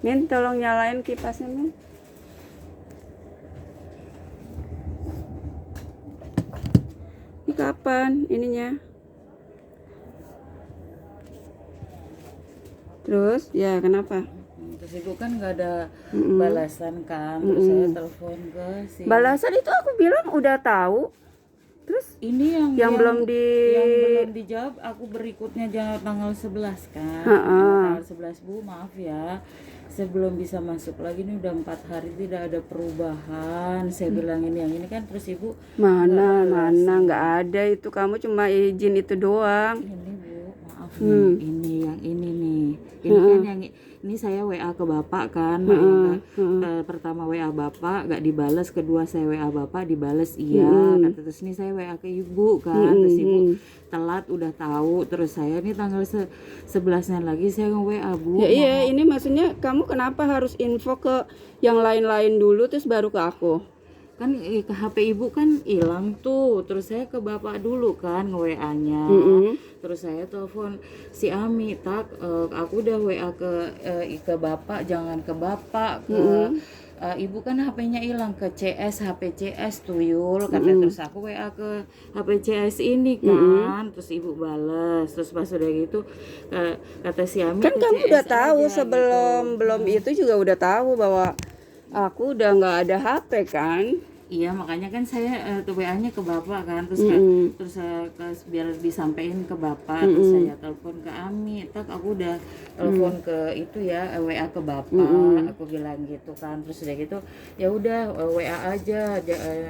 Min, tolong nyalain kipasnya, Min. Ini kapan ininya? Terus, ya kenapa? Terus ibu kan nggak ada balasan kan, terus saya telepon ke si. Balasan itu aku bilang udah tahu. Terus Ini yang belum yang belum dijawab aku berikutnya tanggal 11 kan. Tanggal 11 Bu, maaf ya. Sebelum bisa masuk lagi ini udah 4 hari tidak ada perubahan. Saya bilangin yang ini kan, terus ibu mana nggak ada itu, kamu cuma izin itu doang. ini Bu, maaf nih, ini yang ini nih. Ini kan yang ini saya WA ke Bapak kan. Pertama WA Bapak gak dibales, kedua saya WA Bapak dibales iya. Kata terus ini saya WA ke Ibu kan. Terus Ibu telat udah tahu, terus saya nih tanggal 11-nya lagi saya nge-WA Bu. Ya iya, ini maksudnya kamu kenapa harus info ke yang lain-lain dulu terus baru ke aku? Kan ke HP ibu kan hilang tuh, terus saya ke bapak dulu kan nge-WA-nya. Terus saya telepon si Ami, tak aku udah WA ke bapak, jangan ke bapak, ke ibu kan HP-nya hilang, ke CS, HP CS tuh Yul, kata. Terus aku WA ke HP CS ini kan, terus ibu bales, terus pas udah gitu kata si Ami Kan ke kamu CS udah tahu aja, sebelum gitu. belum itu juga udah tahu bahwa aku udah nggak ada HP kan. Iya, makanya kan saya tuh WA-nya ke bapak kan, terus terus saya biar disampaikan ke bapak, terus saya telepon ke Ami, tak aku udah telepon ke itu ya, WA ke bapak, aku bilang gitu kan. Terus udah gitu ya udah WA aja,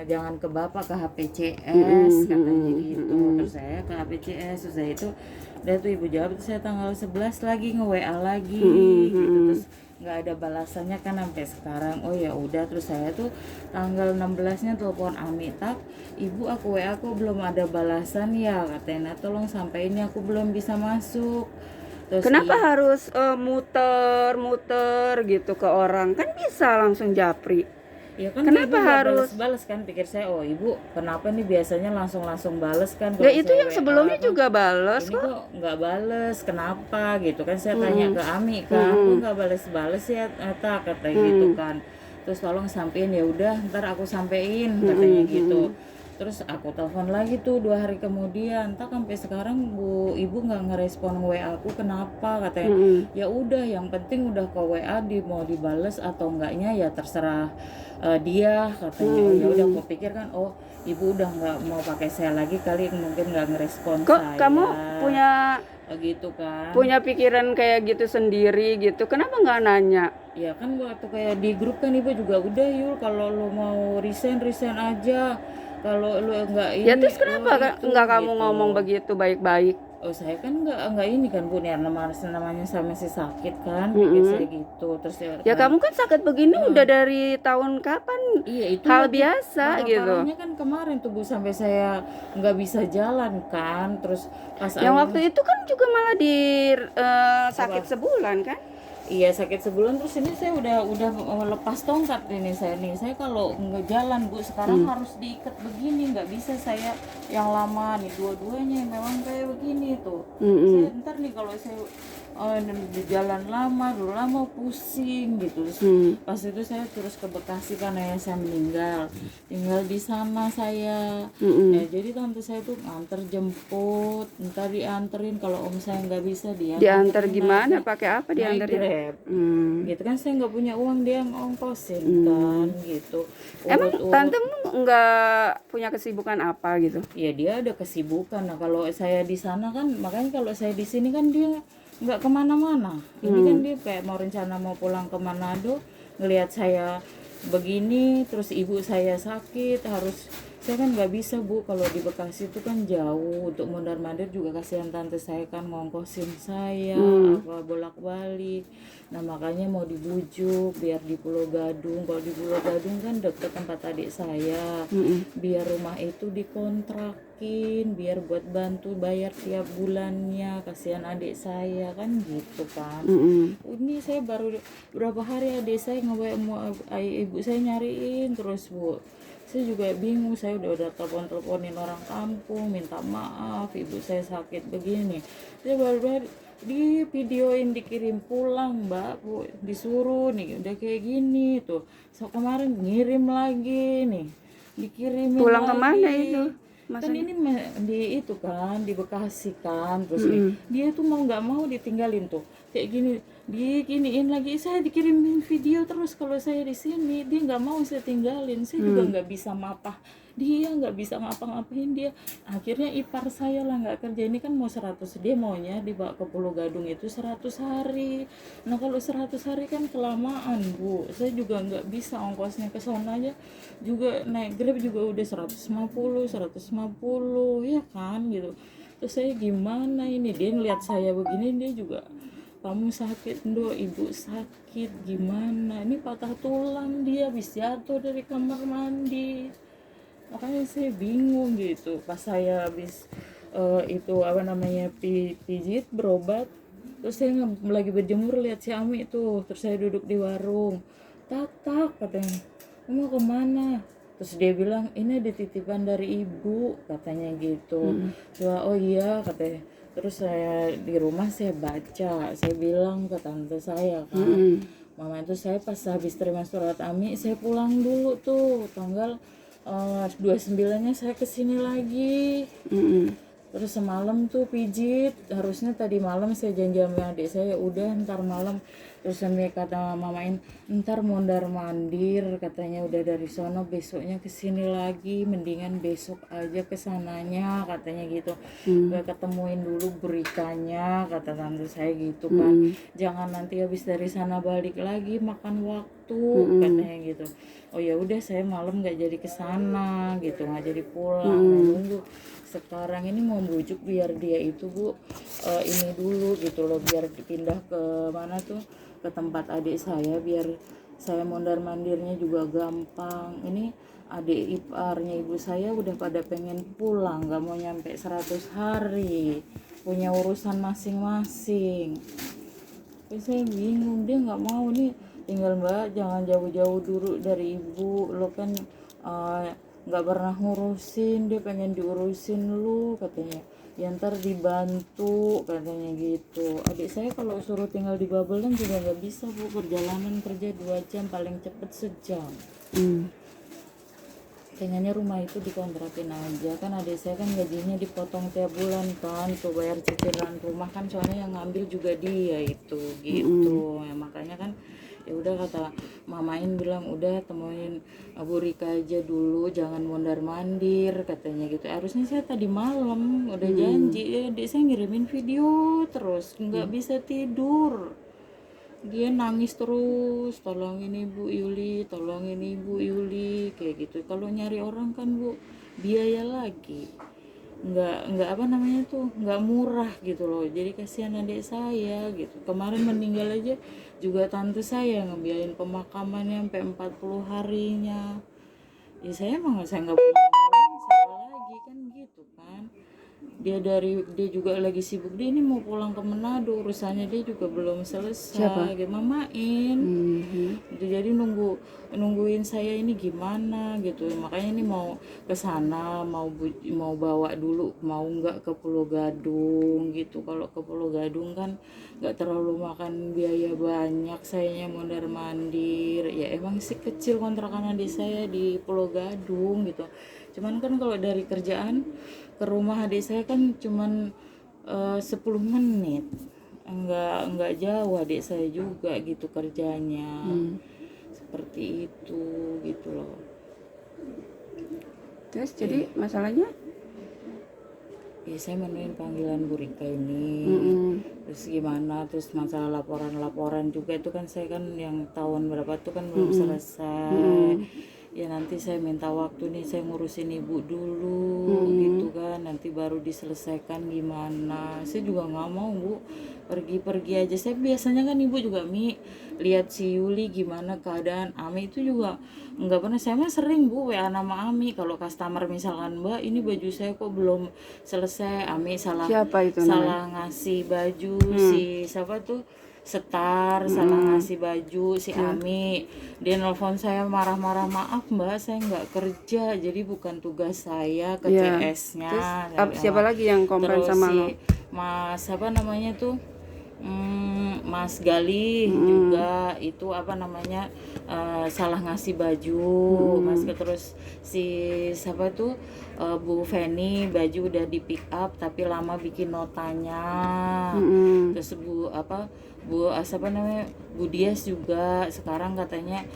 jangan ke bapak, ke HP CS katanya gitu. Terus saya ke HP CS, terus saya itu udah tuh ibu jawab, terus saya tanggal 11 lagi nge-WA lagi gitu. Terus nggak ada balasannya kan sampai sekarang. Oh ya udah, terus saya tuh tanggal 16-nya telepon Ami, tak ibu aku WA aku belum ada balasan ya katanya, tolong sampein ya aku belum bisa masuk. Terus Kenapa harus muter-muter gitu ke orang? Kan bisa langsung japri. ya kan Kenapa ibu nggak harus? balas kan, pikir saya oh ibu kenapa nih biasanya langsung bales kan. Ya Kalau itu saya yang WA sebelumnya kan, juga bales ini kok. kok nggak bales, kenapa gitu kan. Saya tanya ke Ami kan, kok nggak bales ya tak, kata gitu kan. Terus tolong sampein, ya udah ntar aku sampein katanya gitu. Terus aku telepon lagi tuh 2 hari kemudian, tak sampai sekarang Bu ibu nggak ngerespon WA aku, kenapa katanya. Ya udah, yang penting udah ke WA mau dibales atau enggaknya ya terserah dia katanya. Ya udah, aku pikir kan oh ibu udah nggak mau pakai saya lagi kali, mungkin nggak ngerespon Kok saya. kamu punya gitu kan. punya pikiran kayak gitu sendiri gitu? Kenapa nggak nanya? Ya kan waktu kayak di grup kan ibu juga udah Yul, kalau lo mau resign aja, kalau lo enggak ini Ya terus kenapa itu, nggak kamu gitu. ngomong begitu baik-baik? Oh saya kan enggak ini kan Bu, ya namanya sama si sakit kan, pikir saya gitu. Terus Ya kamu kan sakit begini udah dari tahun kapan? iya itu Hal waktu biasa gitu. parah-parahnya kan kemarin tuh Bu, sampai saya nggak bisa jalan kan. Terus pas Yang waktu itu kan juga malah di sakit sebulan kan? iya sakit sebulan, terus ini saya udah lepas tongkat ini saya nih. Saya kalau nggak jalan Bu sekarang harus diikat begini, nggak bisa saya yang lama nih, dua-duanya memang kayak begini tuh. Saya ntar nih kalau saya di jalan dulu lama pusing gitu. Terus pas itu saya terus ke Bekasi kan, ayah saya meninggal, tinggal di sana saya. Ya jadi tante saya tuh nganter jemput, ntar dianterin, kalau om saya nggak bisa dia Diantar gimana? Pakai apa naik diantarin? Grab. Gitu kan, saya nggak punya uang, dia yang ongkosin kan gitu. Emang tantemu nggak punya kesibukan apa gitu? Ya dia ada kesibukan. Nah kalau saya di sana kan, makanya kalau saya di sini kan dia nggak kemana-mana. Ini kan dia kayak mau rencana mau pulang ke Manado, ngelihat saya begini, terus ibu saya sakit, harus saya kan nggak bisa Bu, kalau di Bekasi itu kan jauh, untuk mondar-mandir juga kasihan tante saya kan ngongkosin saya apa bolak-balik. Nah makanya mau dibujuk biar di Pulau Gadung. Kalau di Pulau Gadung kan deket tempat adik saya, biar rumah itu dikontrakin, biar buat bantu bayar tiap bulannya, kasihan adik saya kan gitu kan. Ini saya baru berapa hari adik saya ibu saya nyariin terus Bu. Saya juga bingung, saya udah teleponin orang kampung minta maaf ibu saya sakit begini. Saya baru di videoin dikirim pulang Mbak Bu, disuruh nih udah kayak gini tuh. So kemarin ngirim lagi nih, dikirimin Pulang lagi. kemana itu? Kan ini di itu kan di Bekasi kan, terus nih dia tuh mau nggak mau ditinggalin tuh kayak gini, diginiin lagi. Saya dikirimin video terus kalau saya di sini, dia nggak mau saya tinggalin. Saya juga nggak bisa mapah dia, nggak bisa ngapa-ngapain dia. Akhirnya ipar saya lah nggak kerja, ini kan mau 100, dia maunya dibawa ke Pulau Gadung itu 100 hari. Nah kalau 100 hari kan kelamaan Bu, saya juga nggak bisa ongkosnya ke sana aja juga, naik Grab juga udah 150 ya kan gitu. Terus saya gimana ini, dia ngeliat saya begini, dia juga, kamu sakit Ndo, ibu sakit gimana, ini patah tulang, dia habis jatuh dari kamar mandi. Makanya saya bingung gitu pas saya habis itu apa namanya pijit berobat, terus saya lagi berjemur lihat si Ami itu, terus saya duduk di warung, tak katanya, mau kemana? Terus dia bilang ini ada titipan dari ibu katanya gitu. Wah, oh iya katanya. Terus saya di rumah saya baca, saya bilang ke tante saya kan, mama itu saya pas habis terima surat Ami saya pulang dulu tuh tanggal 29-nya saya kesini lagi. Terus semalam tuh pijit, harusnya tadi malam saya janji sama adik saya udah ntar malam. Terus sampai kata mamain ntar mondar mandir katanya udah dari sono, besoknya kesini lagi, mendingan besok aja kesananya katanya gitu. Gak ketemuin dulu berikannya kata tante saya gitu kan. Jangan nanti habis dari sana balik lagi makan waktu katanya gitu. Oh ya udah saya malam nggak jadi kesana gitu, nggak jadi pulang, nunggu. Sekarang ini mau bujuk biar dia itu Bu ini dulu gitu loh, biar dipindah ke mana tuh, ke tempat adik saya, biar saya mondar mandirnya juga gampang. Ini adik iparnya ibu saya udah pada pengen pulang, nggak mau nyampe 100 hari, punya urusan masing-masing. Tapi saya bingung, dia nggak mau nih, tinggal Mbak jangan jauh-jauh dulu dari ibu, lo kan nggak pernah ngurusin, dia pengen diurusin lu katanya, ya ntar dibantu katanya gitu. Adik saya kalau suruh tinggal di Babelan juga nggak bisa Bu, perjalanan kerja 2 jam, paling cepet sejam. Pengennya rumah itu dikontrakin aja kan, adik saya kan gajinya dipotong tiap bulan kan, tuh bayar cicilan rumah kan, soalnya yang ngambil juga dia itu gitu. Ya, makanya kan ya udah kata mamain bilang udah temuin Bu Rika aja dulu, jangan mondar mandir katanya gitu. Harusnya saya tadi malam udah janji ya, adik saya ngirimin video terus nggak bisa tidur, dia nangis terus, tolongin Ibu Yuli, tolongin Ibu Yuli kayak gitu. Kalau nyari orang kan Bu biaya lagi, nggak apa namanya tuh, nggak murah gitu loh. Jadi kasihan adik saya gitu, kemarin meninggal aja juga tante saya ngebiayain pemakamannya sampai 40 harinya. Ya saya nggak punya uang, siapa lagi kan gitu kan. Dia juga lagi sibuk, dia ini mau pulang ke Manado, urusannya dia juga belum selesai. Siapa? Mamain. Jadi nungguin saya ini gimana gitu. Makanya ini mau ke sana, mau bawa dulu, mau nggak ke Pulau Gadung gitu. Kalau ke Pulau Gadung kan nggak terlalu makan biaya banyak, sayanya mondar mandir. Ya emang sih kecil kontrakan adik saya di Pulau Gadung gitu. Cuman kan kalau dari kerjaan ke rumah adik saya kan cuman 10 menit, enggak jauh adik saya juga gitu kerjanya. Seperti itu gitu loh. Terus jadi masalahnya Ya saya menuin panggilan Bu Rika ini. Terus gimana, terus masalah laporan juga itu kan saya kan yang tahun berapa tuh kan belum selesai. ya nanti saya minta waktu nih, saya ngurusin ibu dulu gitu kan, nanti baru diselesaikan gimana. Saya juga nggak mau Bu pergi-pergi aja. Saya biasanya kan ibu juga lihat si Yuli gimana keadaan Ami itu juga nggak pernah. Saya mah sering Bu WA nama Ami kalau customer misalkan, Mbak ini baju saya kok belum selesai, Ami salah Siapa itu namanya? salah ngasih baju si siapa tuh Setar, salah ngasih baju si Ami. Dia nelfon saya marah-marah, maaf Mbak saya nggak kerja, jadi bukan tugas saya ke Iya. CS-nya. Terus Saya siapa bilang. lagi yang komplain Terus sama si lo? Mas apa namanya tuh, Mas Galih juga itu apa namanya, salah ngasih baju. Mas terus si siapa tuh, Bu Feni baju udah di pick up tapi lama bikin notanya. Terus Bu siapa namanya, Bu Dias juga sekarang katanya,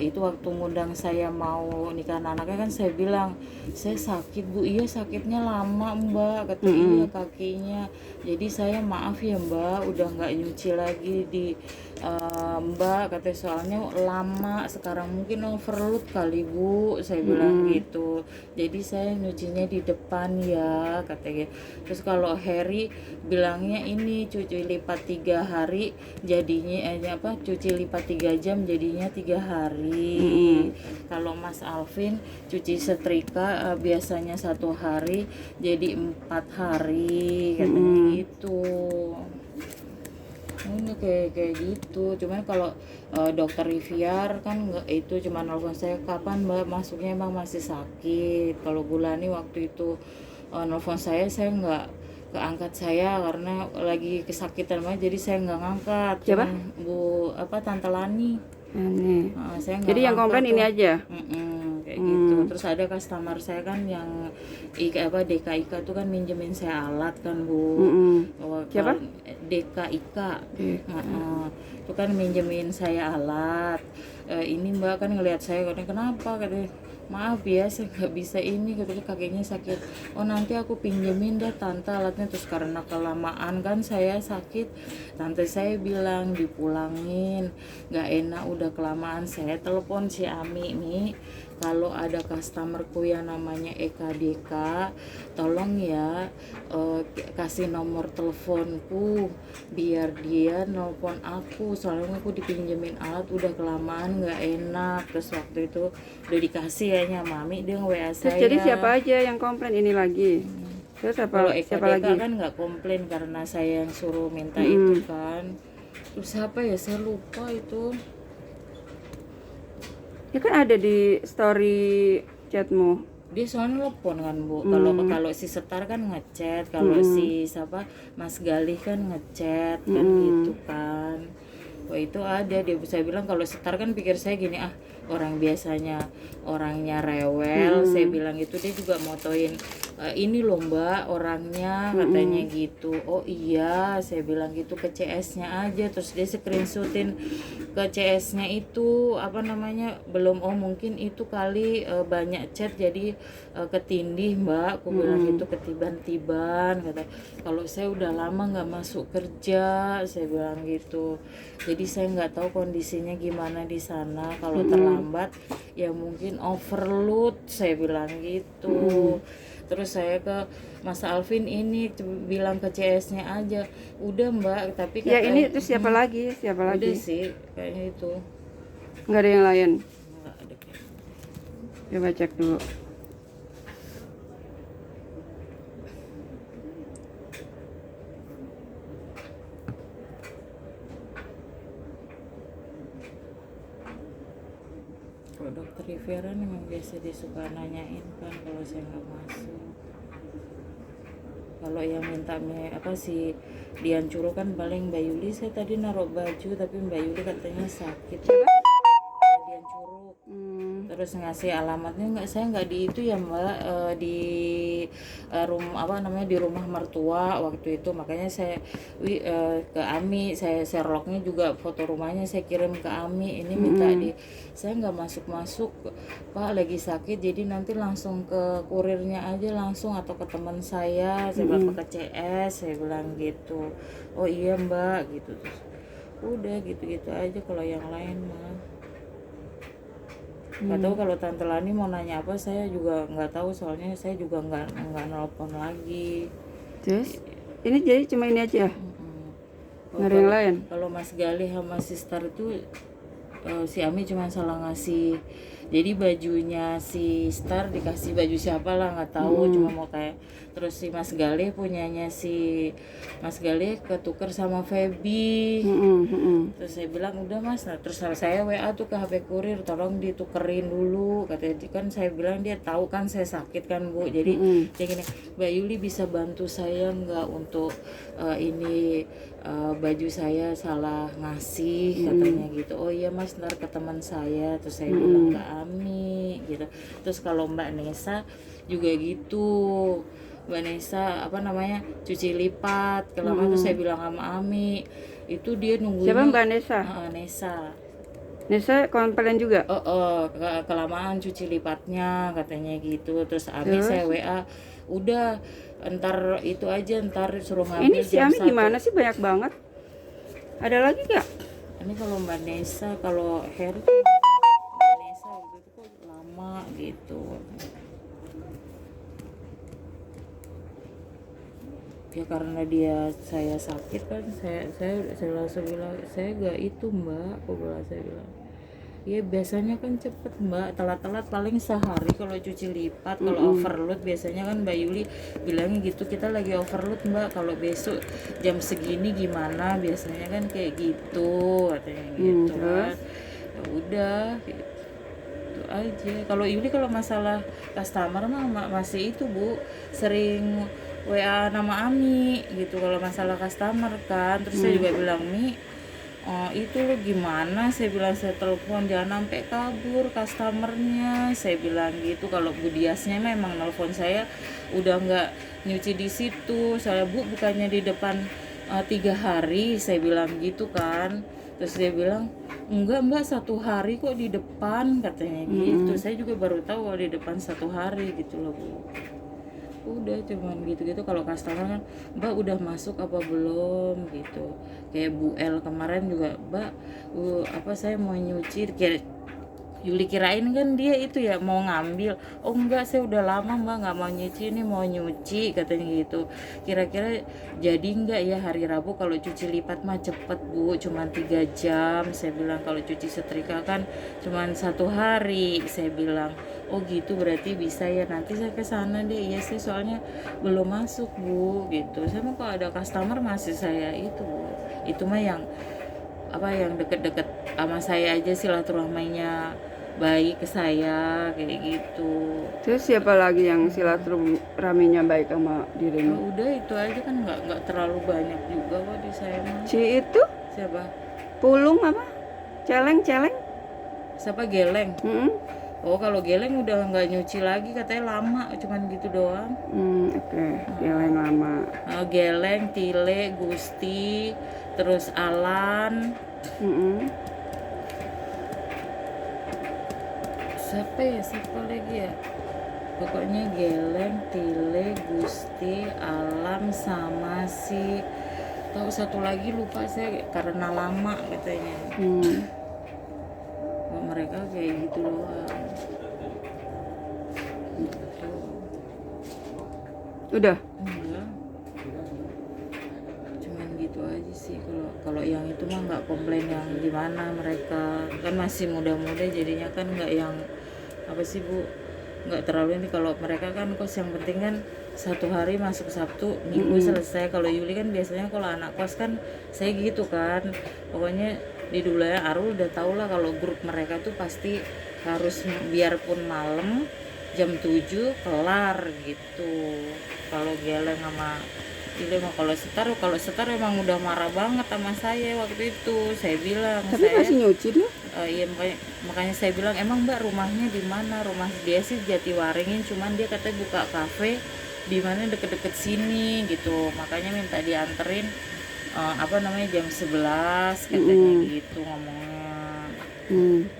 itu waktu ngundang saya mau nikahan anaknya kan saya bilang saya sakit Bu. Iya sakitnya lama Mbak, kata iya kakinya, jadi saya maaf ya Mbak udah nggak nyuci lagi di Mbak, katanya soalnya lama sekarang mungkin overload kali Bu, saya bilang gitu, jadi saya nyucinya di depan ya katanya. Terus kalau Harry bilangnya ini cuci lipat 3 hari jadinya cuci lipat 3 jam jadinya 3 hari. Kalau Mas Alvin cuci setrika biasanya 1 hari jadi 4 hari katanya gitu. Ini kayak gitu. Cuman kalau dokter Riviar kan nggak, itu cuma nelfon saya kapan Mbak masuknya, emang masih sakit. Kalau Gulani waktu itu nelfon saya nggak keangkat saya karena lagi kesakitan banget, jadi saya nggak ngangkat. Siapa? Cuman Bu Tante Lani. Aneh. Saya nggak Jadi yang ngangkat komplain ini tuh. aja. Kayak gitu. Terus ada customer saya kan yang DKIK tuh kan minjemin saya alat kan Bu. Siapa? DKIK. Itu kan minjemin saya alat. Ini Mbak kan ngelihat saya, kenapa katanya, maaf ya saya nggak bisa ini, katanya kakinya sakit. Oh nanti aku pinjemin dah tante alatnya. Terus karena kelamaan kan saya sakit, tante saya bilang dipulangin, nggak enak udah kelamaan. Saya telepon si Ami nih, kalau ada customerku yang namanya EKDK tolong ya kasih nomor teleponku biar dia nelpon aku, soalnya aku dipinjemin alat udah kelamaan nggak enak. Terus waktu itu udah dikasih ya Mami, dia nge-WA Terus saya. jadi siapa aja yang komplain ini lagi? Terus Kalau siapa EKDK lagi? kan nggak komplain karena saya yang suruh minta itu kan. Terus siapa ya, saya lupa itu. Ya kan ada di story chatmu. Dia soalnya telepon kan Bu. Kalau si Setar kan ngechat, kalau si siapa Mas Galih kan ngechat kan gitu kan. Wah itu ada dia, saya bilang kalau Setar kan pikir saya gini, orang biasanya orangnya rewel, saya bilang gitu. Dia juga motoin ini loh Mbak orangnya, katanya gitu. Oh iya, saya bilang gitu, ke CS-nya aja. Terus dia screenshotin ke CS-nya itu apa namanya, belum, oh mungkin itu kali banyak chat jadi ketindih Mbak, aku bilang gitu, ketiban-tiban kata. Kalau saya udah lama nggak masuk kerja, saya bilang gitu, jadi saya nggak tahu kondisinya gimana di sana. Kalau terlambat ya mungkin overload, saya bilang gitu. Terus saya ke Mas Alvin ini bilang ke CS-nya aja, udah Mbak, tapi Ya katanya, ini terus siapa lagi? Siapa udah lagi? sih kayaknya itu. Nggak ada yang lain. Nggak ada kayak. Coba cek dulu. Kalau dokter Riviera memang biasa dia suka nanyain kan kalau saya nggak masuk. Kalau yang minta si Dian Curu kan paling Mbak Yuli, saya tadi naruh baju tapi Mbak Yuli katanya sakit. Dian Curu. Terus ngasih alamatnya, saya nggak di itu ya Mbak, di rumah apa namanya, di rumah mertua waktu itu. Makanya saya ke Ami, saya Sherlocknya juga foto rumahnya saya kirim ke Ami. Ini minta saya nggak masuk Pak, lagi sakit, jadi nanti langsung ke kurirnya aja langsung atau ke teman saya bilang ke CS, saya bilang gitu. Oh iya Mbak gitu. Terus udah gitu-gitu aja, kalau yang lain mah Nggak tahu kalau Tante Lani mau nanya apa, saya juga nggak tahu, soalnya saya juga nggak nelpon lagi. Terus ini jadi cuma ini aja, Mm-mm. nggak ada yang lain. Kalau Mas Galih sama si Star itu si Ami cuma salah ngasih, jadi bajunya si Star dikasih baju siapa lah nggak tahu, cuma mau kayak, terus si Mas Galih punyanya si Mas Galih ketuker sama Feby. Terus saya bilang udah Mas, nah terus saya WA tuh ke HP kurir, tolong ditukerin dulu katanya, kan saya bilang dia tahu kan saya sakit kan Bu, jadi kayak gini, Mbak Yuli bisa bantu saya nggak untuk ini baju saya salah ngasih katanya gitu. Oh iya Mas, ntar ke teman saya. Terus saya bilang ke Ami gitu. Terus kalau Mbak Nesa juga gitu, Mbak Nesa apa namanya cuci lipat kelamaan. Terus saya bilang sama Ami, itu dia nunggunya. Siapa Mbak Nesa? Nesa. Nesa komplain juga. Kelamaan cuci lipatnya katanya gitu. Terus Ami saya WA, udah ntar itu aja, ntar suruh ngambil Ini si jam Ami 1. gimana sih, banyak banget. Ada lagi gak? Ini kalau Mbak Nesa, kalau Heri Mbak Nesa waktu itu kok lama gitu. Ya karena saya sakit kan, saya langsung bilang saya gak itu Mbak, saya bilang. Ya biasanya kan cepet Mbak, telat-telat paling sehari kalau cuci lipat. Kalau overload biasanya kan Mbak Yuli bilangnya gitu, kita lagi overload Mbak, kalau besok jam segini gimana, biasanya kan kayak gitu katanya gitu kan. Ya udah gitu aja. Kalau Yuli kalau masalah customer mah masih itu Bu, sering WA nama Ami gitu kalau masalah customer kan. Terus saya juga bilang, Mi, itu lo gimana, saya bilang, saya telepon jangan sampai kabur customernya, saya bilang gitu. Kalau Bu Diasnya memang nelfon saya udah nggak nyuci di situ, saya Bu bukannya di depan 3 hari, saya bilang gitu kan. Terus dia bilang enggak Mbak, 1 hari kok di depan katanya gitu. Saya juga baru tahu kalau di depan 1 hari gitu loh Bu. Udah cuman gitu-gitu. Kalau customer kan, Mbak udah masuk apa belum gitu. Kayak Bu El kemarin juga, Mbak apa saya mau nyuci, Yuli kirain kan dia itu ya mau ngambil. Oh enggak, saya udah lama Mbak nggak mau nyuci, ini mau nyuci katanya gitu. Kira-kira jadi enggak ya hari Rabu, kalau cuci lipat mah cepet Bu, cuman 3 jam. Saya bilang kalau cuci setrika kan cuman 1 hari, saya bilang. Oh gitu, berarti bisa ya, nanti saya ke sana deh. Iya sih, soalnya belum masuk Bu gitu. Saya mau kalau ada customer masih saya itu Bu. Itu mah yang apa, yang deket-deket sama saya aja silaturahminya baik ke saya kayak gitu. Terus siapa lagi yang silaturahminya baik sama dirimu? Udah itu aja kan, nggak terlalu banyak juga kok di saya mah. Si itu Siapa? Pulung apa? Celeng. Siapa? Geleng. Oh kalau Geleng udah nggak nyuci lagi katanya, lama cuman gitu doang. Oke. Geleng lama. Geleng, Tile, Gusti, terus Alan. Siapa lagi ya, pokoknya Geleng, Tile, Gusti, Alam, sama si tahu satu lagi lupa saya karena lama katanya. Mereka kayak gitu doang. Udah. Enggak, cuman gitu aja sih. Kalau yang itu mah nggak komplain yang gimana, mereka kan masih muda-muda, jadinya kan nggak yang apa sih Bu, nggak terlalu ini. Kalau mereka kan kos yang penting kan 1 hari masuk Sabtu Minggu selesai. Kalau Yuli kan biasanya kalau anak kos kan saya gitu kan, pokoknya di dulu ya Arul udah tau lah kalau grup mereka tuh pasti harus biarpun malam jam 7 kelar gitu. Kalau Geleng sama Ile mah, kalau setar emang udah marah banget sama saya waktu itu. Saya bilang, Tapi masih nyuci dia? Iya makanya saya bilang, emang Mbak rumahnya di mana? Rumah dia sih Jatiwaringin, cuman dia katanya buka kafe di mana deket-deket sini gitu. Makanya minta dianterin jam 11 katanya gitu ngomongnya.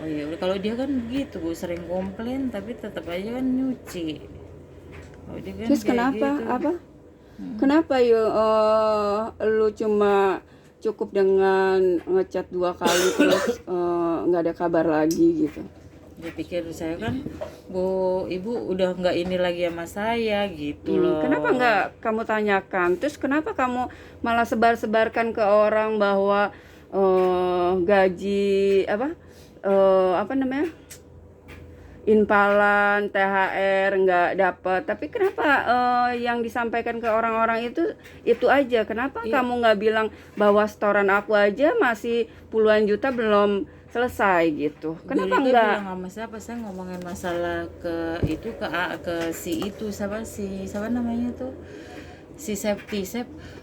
Oh iya, kalau dia kan begitu Bu, sering komplain tapi tetap aja kan nyuci. Dia kan Terus kenapa gitu. Kenapa lu cuma cukup dengan ngechat 2 kali terus nggak ada kabar lagi gitu? Dia pikir saya kan, Bu, Ibu udah nggak ini lagi sama saya gitu loh. Kenapa nggak kamu tanyakan? Terus kenapa kamu malah sebar-sebarkan ke orang bahwa gaji apa namanya, impalan THR nggak dapat? Tapi kenapa yang disampaikan ke orang-orang itu aja? Kenapa kamu nggak bilang bahwa setoran aku aja masih puluhan juta belum selesai gitu? Kenapa Dulu nggak? bilang sama siapa, saya ngomongin masalah ke itu ke si itu siapa namanya tuh, si Septi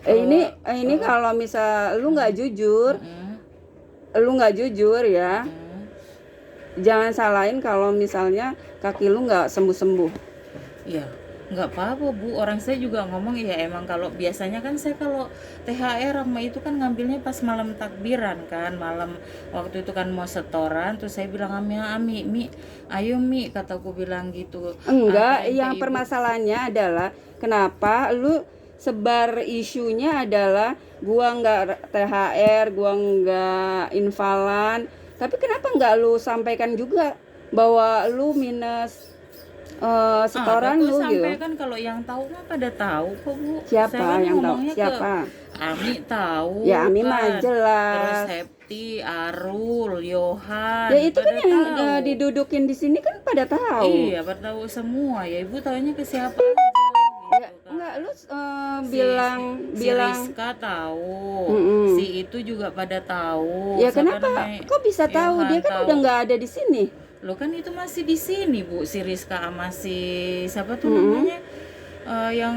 Ini kalau misal lu nggak jujur, ya, jangan salahin kalau misalnya kaki lu nggak sembuh-sembuh. Iya, nggak apa-apa Bu, orang saya juga ngomong ya emang kalau biasanya kan saya kalau THR sama itu kan ngambilnya pas malam takbiran kan, malam waktu itu kan mau setoran, terus saya bilang Ami, Mi, ayo Mi, kataku bilang gitu. Enggak, Anterin ke yang ibu. permasalahannya adalah kenapa lu sebar isunya adalah gua nggak THR, gua nggak invalan, tapi kenapa nggak lu sampaikan juga bahwa lu minus setoran Aku lu gitu? sampaikan kalau yang tahu mah pada tahu kok Bu. Siapa Saya kan yang tahu? ngomongnya ke Siapa? Ami tahu. Ya, Ami kan. mah Terus jelas. Septi, Arul, Yohan. Ya itu kan pada yang tahu. didudukin di sini kan pada tahu. Iya, pada tahu semua. Ya Ibu taunya ke siapa aja gitu Ya, kan. enggak, lu Si bilang Rizka tahu, Mm-mm. si itu juga pada tahu. ya Siapa kenapa? namanya? Kok bisa tahu? Yohan Dia kan tahu. udah nggak ada di sini. Lo kan itu masih di sini Bu, si Rizka sama si siapa tuh namanya? Yang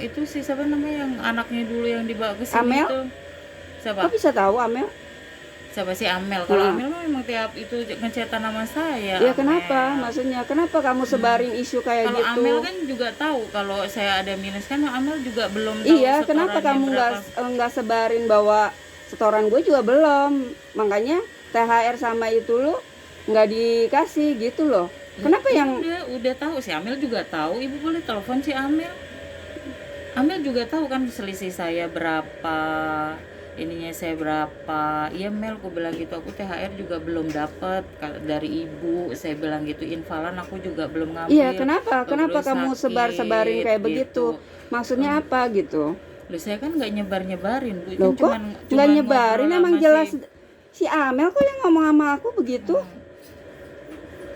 itu si siapa namanya, yang anaknya dulu yang dibawa ke sini Amel? tuh. Siapa? Kok bisa tahu, Amel? Siapa si Amel? Kalau Amel mah memang tiap itu ngecetan nama saya. Ya Amel. kenapa? Maksudnya kenapa kamu sebarin isu kayak Kalau gitu? Amel kan juga tahu kalau saya ada minus kan, Amel juga belum tahu. Iya, kenapa setorannya kamu berapa. nggak sebarin bahwa setoran gue juga belum? Makanya THR sama itu lu nggak dikasih gitu loh. Kenapa yang udah tahu, si Amel juga tahu. Ibu boleh telepon si Amel. Amel juga tahu kan selisih saya berapa, ininya saya berapa. Iya Mel, aku bilang gitu, aku THR juga belum dapat dari ibu. Saya bilang gitu, invalan aku juga belum ngambil. Iya, kenapa Belum kamu sakit, sebar-sebarin kayak gitu. begitu? Maksudnya apa gitu? Loh, saya kan nggak nyebar-nyebarin Bu. Loh, kok nggak nyebarin? ngobrol Emang sama jelas si Amel kok yang ngomong sama aku begitu.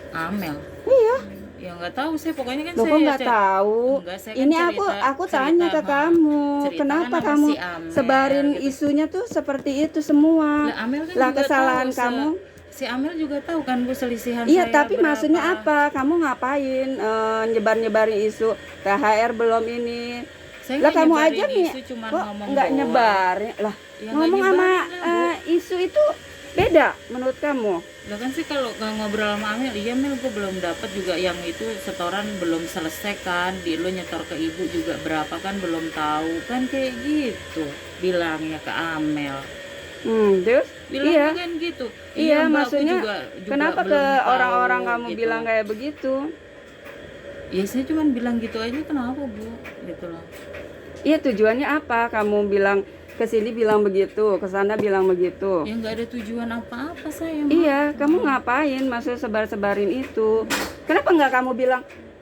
Amel. Iya. Ya nggak tahu, saya pokoknya kan Loh, saya kok nggak tahu? Enggak, saya kan Ini cerita- aku tanya ke cerita kamu, cerita kenapa kan sama kamu si Amel, sebarin gitu. isunya tuh seperti itu semua? Lah, Amel kan Lah juga kesalahan tahu, kamu? si Amel juga tahu kan Bu selisihan Iya, saya tapi berapa. maksudnya apa? Kamu ngapain nyebar-nyebarin isu THR belum ini? Saya Lah nggak kamu nyebarin aja nih, isu, cuman kok ngomong nggak doang. nyebarin? Lah, Ya, ngomong nggak sama nyebarin lah, isu itu beda menurut kamu? Lah kan sih kalau nggak ngobrol sama Amel, iya Mel gue belum dapat juga yang itu setoran belum selesai kan, di lu nyetor ke ibu juga berapa kan belum tahu kan, kayak gitu bilangnya ke Amel. Terus? Bilangnya Iya. kan gitu. Iya, Mbak, aku maksudnya juga kenapa belum ke tahu, orang-orang kamu gitu. bilang kayak begitu? Ya saya cuma bilang gitu aja, kenapa Bu, gitu loh. Iya, tujuannya apa? Kamu bilang ke sini bilang begitu, ke sana bilang begitu. Ya nggak ada tujuan apa-apa saya mah. Iya, kamu ngapain maksud sebar-sebarin itu? Kenapa nggak kamu bilang,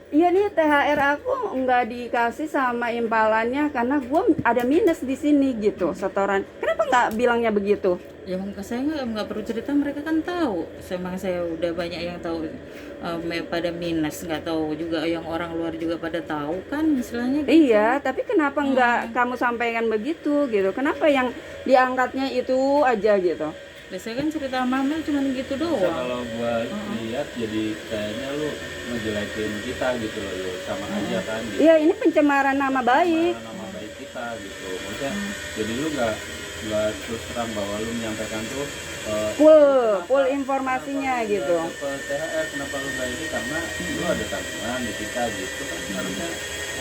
iya nih THR aku nggak dikasih sama impalannya karena gue ada minus di sini gitu, setoran. Kenapa nggak bilangnya begitu? Ya ke saya nggak perlu cerita, mereka kan tahu. Memang saya udah banyak yang tahu pada minus, nggak tahu juga yang orang luar juga pada tahu kan istilahnya. Gitu. Iya, tapi kenapa nggak kamu sampaikan begitu gitu? Kenapa yang diangkatnya itu aja gitu? Biasanya kan cerita sama Mel cuma gitu Bisa doang. kalau gua lihat jadi kayaknya lu ngejelekin kita gitu loh, Yul. Sama aja kan gitu. Iya, ini pencemaran nama baik. Nama baik kita gitu. Maksudnya jadi lu nggak terus terang bahwa lu menyampaikan tuh Full informasinya kenapa lu gitu. nggak dapet THR, kenapa lu nggak ini, karena lu ada tabungan di kita gitu kan, harusnya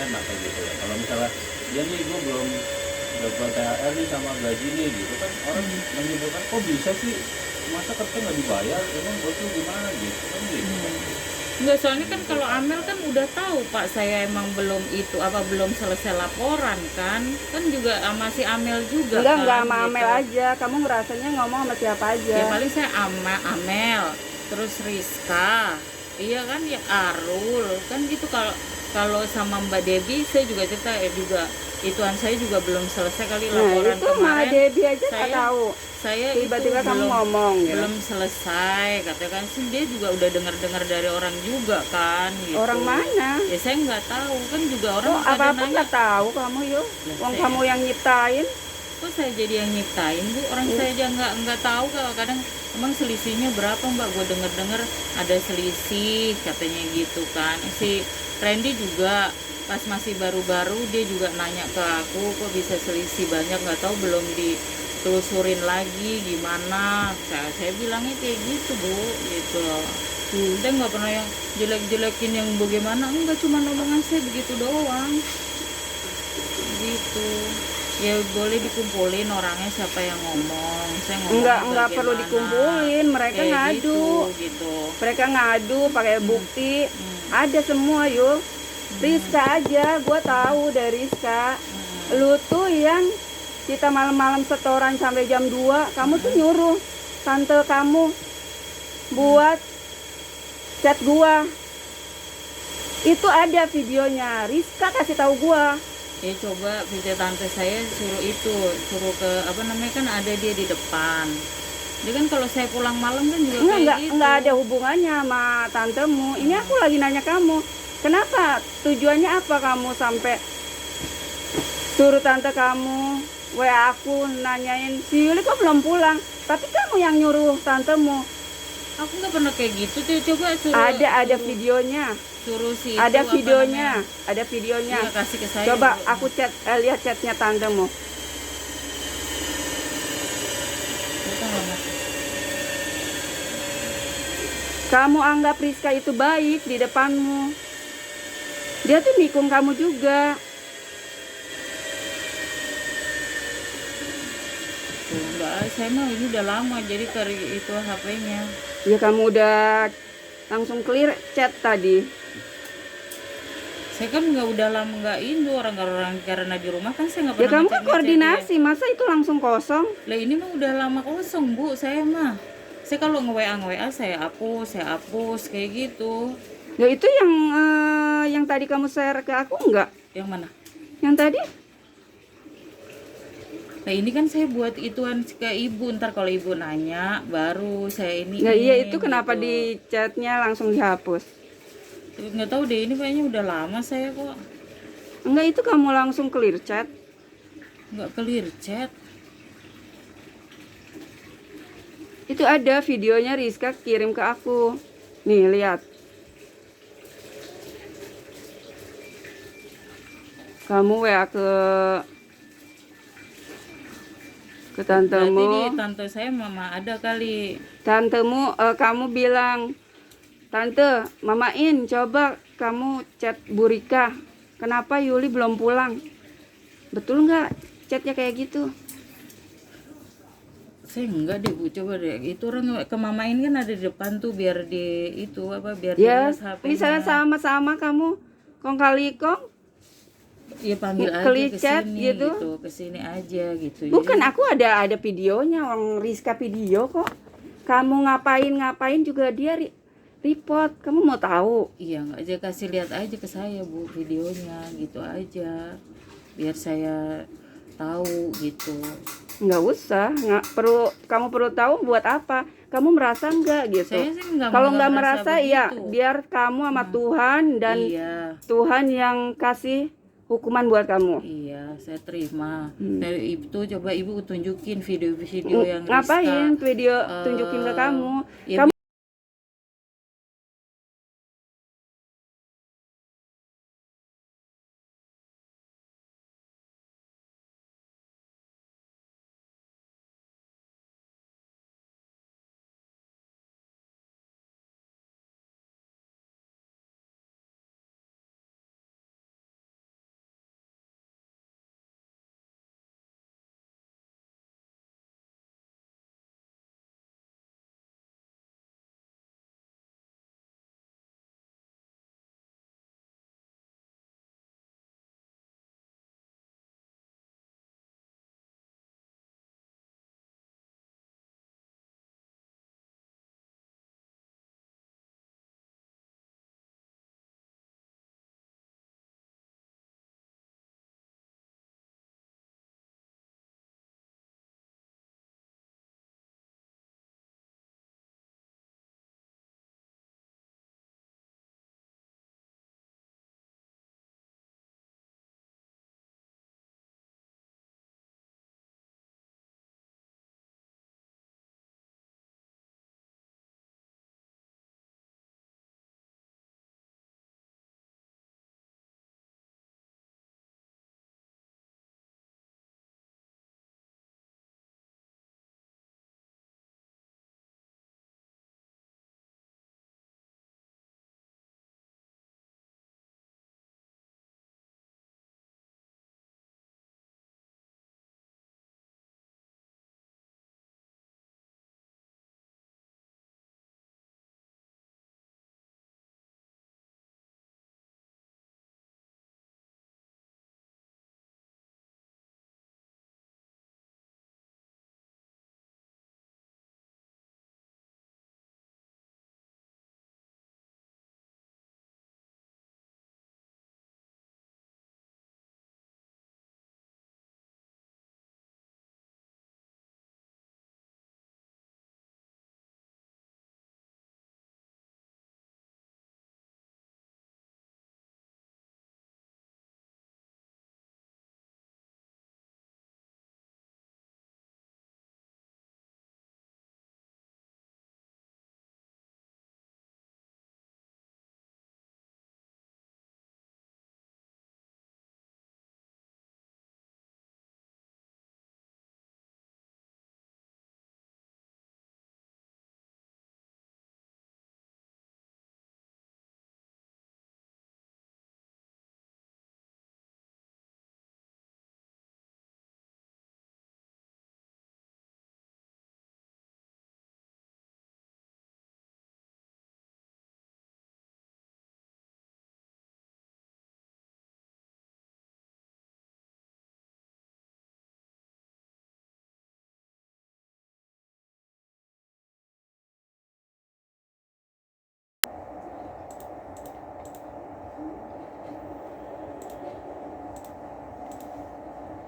enak kayak gitu ya. Kalau misalnya ya nih gua belum dapat THR nih sama gaji nih gitu kan, orang menyebutkan kok bisa sih, masa kerja nggak dibayar, emang bos lu gimana gitu kan gitu kan. Enggak, soalnya kan kalau Amel kan udah tahu Pak, saya emang belum itu belum selesai laporan kan juga sama si Amel juga. Enggak kan, sama gitu. Amel aja. Kamu ngerasanya ngomong sama siapa aja? Ya paling saya Amel, terus Rizka, iya kan, ya Arul kan gitu. Kalau kalau sama Mbak Debbie saya juga cerita juga, ituan saya juga belum selesai kali Nah laporan itu mah kemarin. Debbie aja nggak saya tahu. saya Tiba-tiba itu kamu belum ngomong gitu. belum selesai, katakan sih dia juga udah dengar-dengar dari orang juga kan gitu. Orang mana? Ya saya nggak tahu kan, juga orang Kok pada apa-apa nanya, nggak tahu kamu yuk? Lah, Wong saya- kamu yang nyiptain. kok saya jadi yang nyiptain Bu, orang saya aja nggak tahu. Kalau kadang emang selisihnya berapa Mbak, gue denger ada selisih katanya gitu kan. Si Randy juga pas masih baru-baru dia juga nanya ke aku, kok bisa selisih banyak, nggak tahu, belum ditelusurin lagi gimana. Saya bilangnya kayak gitu Bu, gitu loh. Saya nggak pernah yang jelek-jelekin yang bagaimana, enggak, cuma omongan saya begitu doang gitu. Ya boleh dikumpulin orangnya siapa yang ngomong, saya ngomong Enggak perlu dikumpulin, mereka ngadu. gitu. Mereka ngadu pakai bukti. Ada semua yuk. Rizka aja, gue tahu dari Rizka. Lu tuh yang kita malam-malam setoran sampai jam 2, kamu tuh nyuruh tante kamu buat chat gua. Itu ada videonya. Rizka kasih tahu gua. Ya coba video tante saya suruh ke apa namanya, kan ada dia di depan. Dia kan kalau saya pulang malam kan juga kayak gitu. Enggak ada hubungannya sama tantemu. Ini aku lagi nanya kamu. Kenapa? Tujuannya apa kamu sampai suruh tante kamu WA aku nanyain si Yuli kok belum pulang? Tapi kamu yang nyuruh tantemu. Aku nggak pernah kayak gitu. Coba suruh. Ada videonya. Suruh si Ada itu, videonya. apa namanya? Ada videonya. Iya, kasih ke saya. Coba Bu. aku lihat chatnya tantemu. Bukan, Mas. Kamu anggap Rizka itu baik di depanmu. Dia tuh nikung kamu juga. Tuh, enggak, saya mah ini udah lama jadi ke itu HP-nya. Ya kamu udah langsung clear chat tadi. Saya kan nggak udah lama nggak Indo, orang karena di rumah kan saya nggak Ya pernah kamu kan ngecek-ngecek koordinasi, masa itu langsung kosong? dia. Lah ini mah udah lama kosong Bu, saya mah. Saya kalau nge-WA saya hapus kayak gitu. Ya itu yang tadi kamu share ke aku enggak? Yang mana? Yang tadi? Nah ini kan saya buat ituan ke ibu, ntar kalau ibu nanya baru saya ini. Ya iya itu kenapa gitu. di chatnya langsung dihapus? Nggak tahu deh, ini kayaknya udah lama saya kok Enggak, itu kamu langsung clear chat. nggak clear chat. Itu ada videonya Rizka kirim ke aku. Nih lihat. Kamu WA ke Berarti tantemu. di tante saya mama ada kali. Tantemu kamu bilang, "Tante, mamain coba kamu chat Bu Rika. Kenapa Yuli belum pulang?" Betul nggak chatnya kayak gitu? Saya enggak deh Bu, coba deh. Itu orang kemamain kan ada di depan tuh, biar di itu apa, biar Ya, dilihat HP-nya. misalnya sama-sama kamu kong kali kong. Ya panggil aja Klik ke chat sini gitu. ke sini aja gitu. Bukan, Jadi, aku ada videonya, orang Rizka video kok. Kamu ngapain juga dia report. Kamu mau tahu? iya nggak aja, kasih lihat aja ke saya Bu videonya gitu aja. Biar saya tahu gitu. Nggak usah, nggak perlu. Kamu perlu tahu buat apa? Kamu merasa nggak gitu? Saya sih Kalau nggak merasa, ya begitu. biar kamu sama Tuhan dan Iya. Tuhan yang kasih hukuman buat kamu. Iya, saya terima. Dari itu coba Ibu tunjukin video-video yang Ngapain Rizka, video tunjukin ke kamu? ya Kamu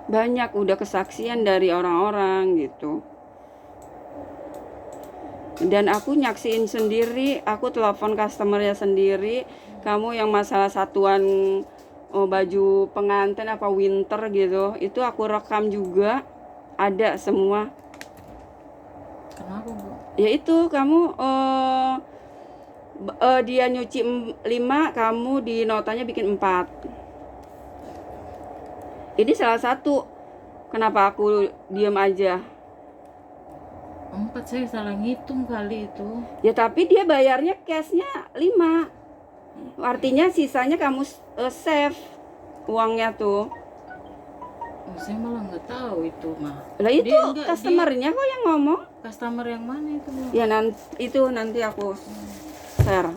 banyak udah kesaksian dari orang-orang gitu. Dan aku nyaksiin sendiri, aku telepon customernya sendiri, kamu yang masalah satuan baju pengantin apa winter gitu, itu aku rekam juga, ada semua. Kenapa Bu? Ya itu kamu dia nyuci 5, kamu di notanya bikin 4. Ini salah satu kenapa aku diem aja. 4, saya salah ngitung kali itu. Ya tapi dia bayarnya cashnya 5. Artinya sisanya kamu save uangnya tuh. Oh, saya malah nggak tahu itu mah. Lah itu Dia enggak, customernya kok yang ngomong. Customer yang mana itu Bu? Ya nanti aku share.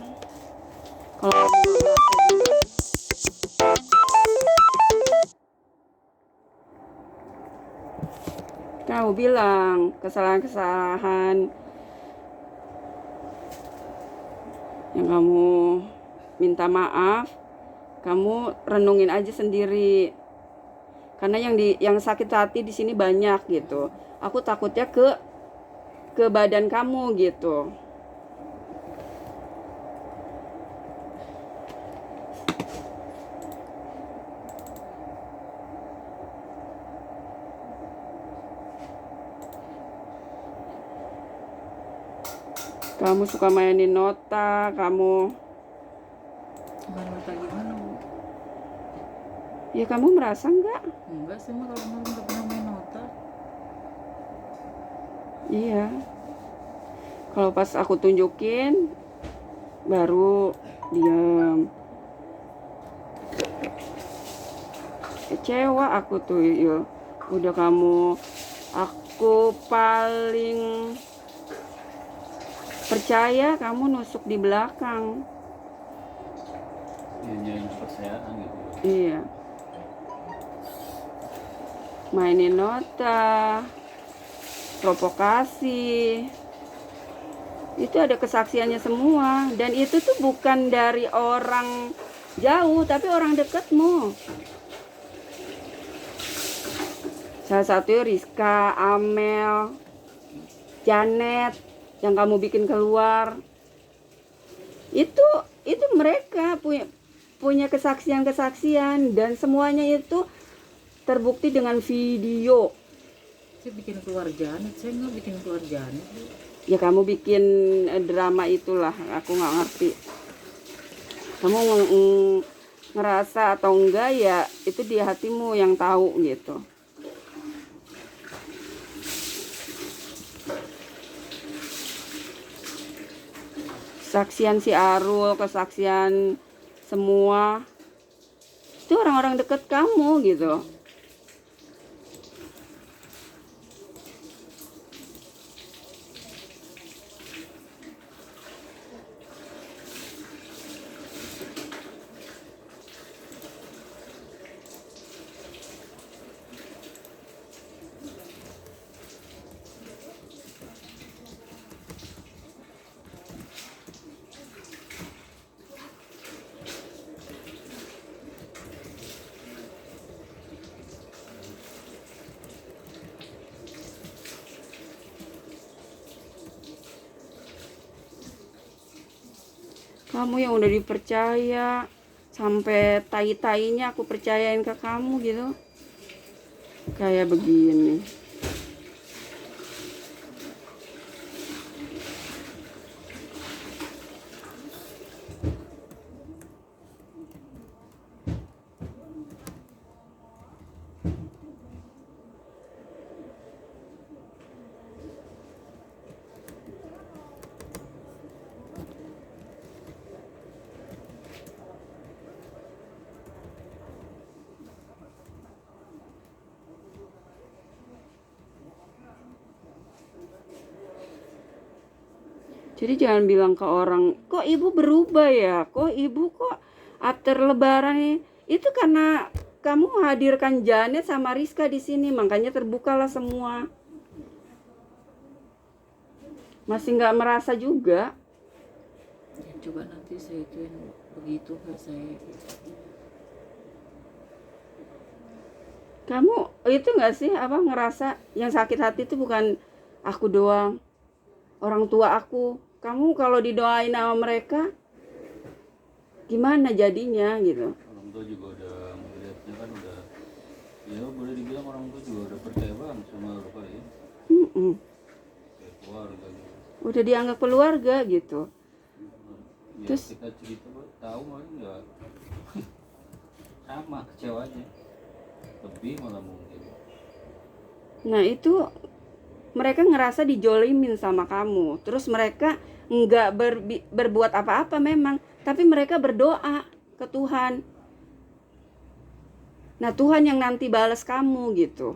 Kalau kamu nggak merasa juga. Kamu bilang kesalahan-kesalahan yang kamu minta maaf, kamu renungin aja sendiri. Karena yang sakit hati di sini banyak gitu. Aku takutnya ke badan kamu gitu. Kamu suka mainin nota, kamu Main nota gimana Bu? ya kamu merasa enggak? Enggak sih mah, kalau malam nggak pernah main nota. Iya. Kalau pas aku tunjukin baru diam. Kecewa aku tuh, ya. Udah kamu, aku paling percaya kamu nusuk di belakang. Ya nyanyi kepercayaan gitu. Iya. Mainin nota, provokasi. Itu ada kesaksiannya semua. Dan itu tuh bukan dari orang jauh, tapi orang dekatmu. Salah satu Rizka, Amel, Janet yang kamu bikin keluar. Itu mereka punya kesaksian-kesaksian dan semuanya itu terbukti dengan video. Saya bikin keluar Janet, saya nggak bikin keluar Janet Bu. Ya kamu bikin drama itulah, aku nggak ngerti. Kamu ngerasa atau enggak ya itu di hatimu yang tahu gitu. Kesaksian si Arul, kesaksian semua itu orang-orang deket kamu gitu. Kamu yang udah dipercaya, sampai tai-tainya aku percayain ke kamu gitu. Kayak begini. Jadi jangan bilang ke orang, kok ibu berubah ya? Kok ibu kok after lebaran nih? Itu karena kamu menghadirkan Janet sama Rizka di sini, makanya terbukalah semua. Masih nggak merasa juga? Ya, coba nanti saya ituin begitu kan saya. Kamu itu nggak sih ngerasa yang sakit hati itu bukan aku doang, orang tua aku. Kamu kalau didoain sama mereka gimana jadinya gitu. Orang tua juga udah melihatnya kan udah, ya boleh dibilang orang tua juga udah percaya banget sama lu kali ya, Mm-mm. kayak keluarga gitu. Udah dianggap keluarga gitu. Ya, Terus kita cerita tahu malah nggak sama kecewanya, lebih malah mungkin. nah itu mereka ngerasa dijolimin sama kamu. Terus mereka nggak berbuat apa-apa memang, tapi mereka berdoa ke Tuhan. Nah Tuhan yang nanti balas kamu gitu.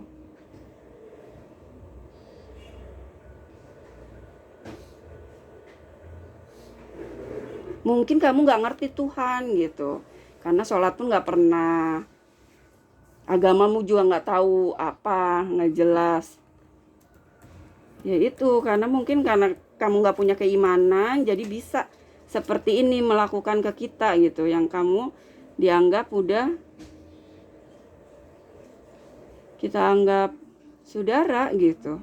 Mungkin kamu nggak ngerti Tuhan gitu, karena sholat pun nggak pernah, agamamu juga nggak tahu apa, nggak jelas. Ya itu karena mungkin karena kamu nggak punya keimanan, jadi bisa seperti ini melakukan ke kita gitu, yang kamu dianggap udah kita anggap saudara gitu.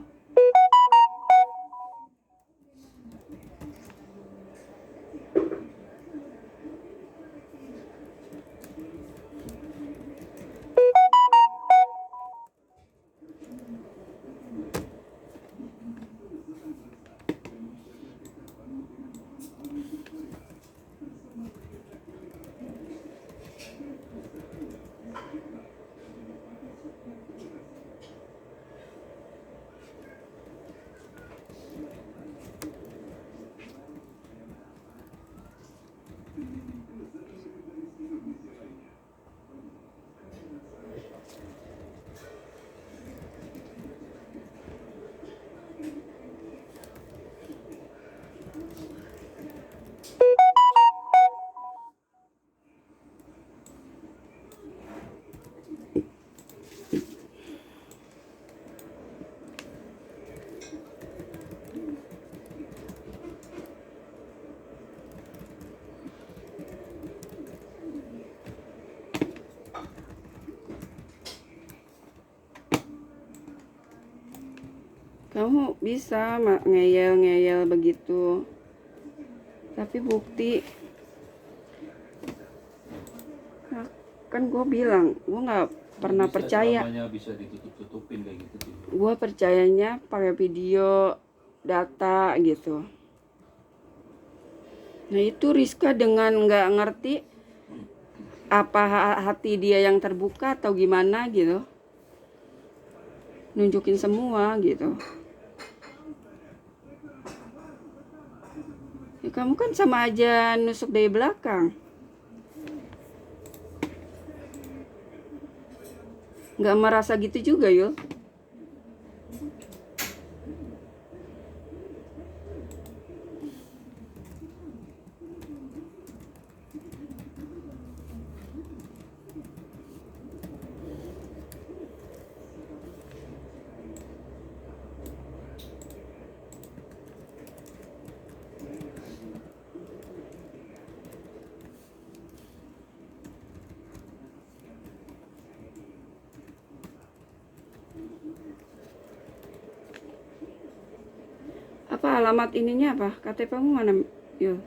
Kamu bisa ngeyel-ngeyel begitu, tapi bukti kan gue bilang gue nggak pernah Bisa percaya. selamanya bisa ditutup-tutupin kayak gitu sih. Gue percayanya pakai video, data gitu. Nah itu Rizka dengan nggak ngerti apa hati dia yang terbuka atau gimana gitu, nunjukin semua gitu. Ya, kamu kan sama aja nusuk dari belakang. Nggak merasa gitu juga Yul. Apa alamat ininya apa? KTP-mu mana Yul?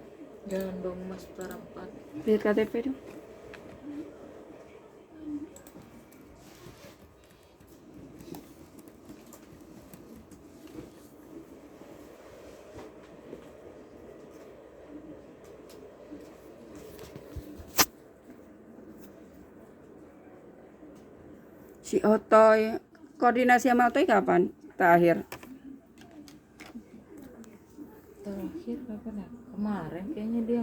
Jalan Dong Mas Parapat. Lihat KTP dong. Si Otoy, koordinasi sama Otoy kapan? Terakhir. Terakhir kapan ya? Kemarin kayaknya dia